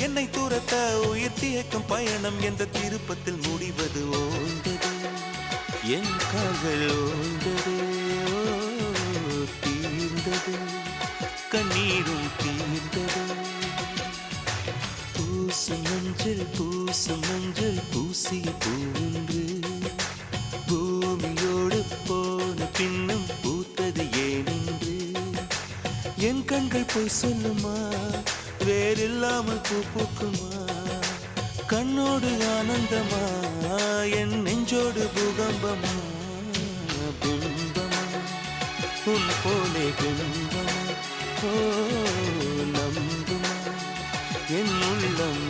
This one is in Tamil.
என்னை துரத்த உயிர் தியக்கும் பயணம் என்ற திருப்பத்தில் முடிவது ஓய்ந்தது என் கால்கள் ஓய்ந்தது தீர்ந்தது கண்ணீரும் தீர்ந்தது பூசும் மஞ்சள் பூசிய பூன்று பூமியோடு போன பின்னும் பூத்தது ஏனென்று என் கண்கள் போய் சொல்லுமா வேறில்லாமல் பூ பூக்குமா கண்ணோடு ஆனந்தமா என் நெஞ்சோடு பூகம்பமா பிம்பமா உன் போலே பிம்பமா ஓ நம்புமா என் உள்ளம்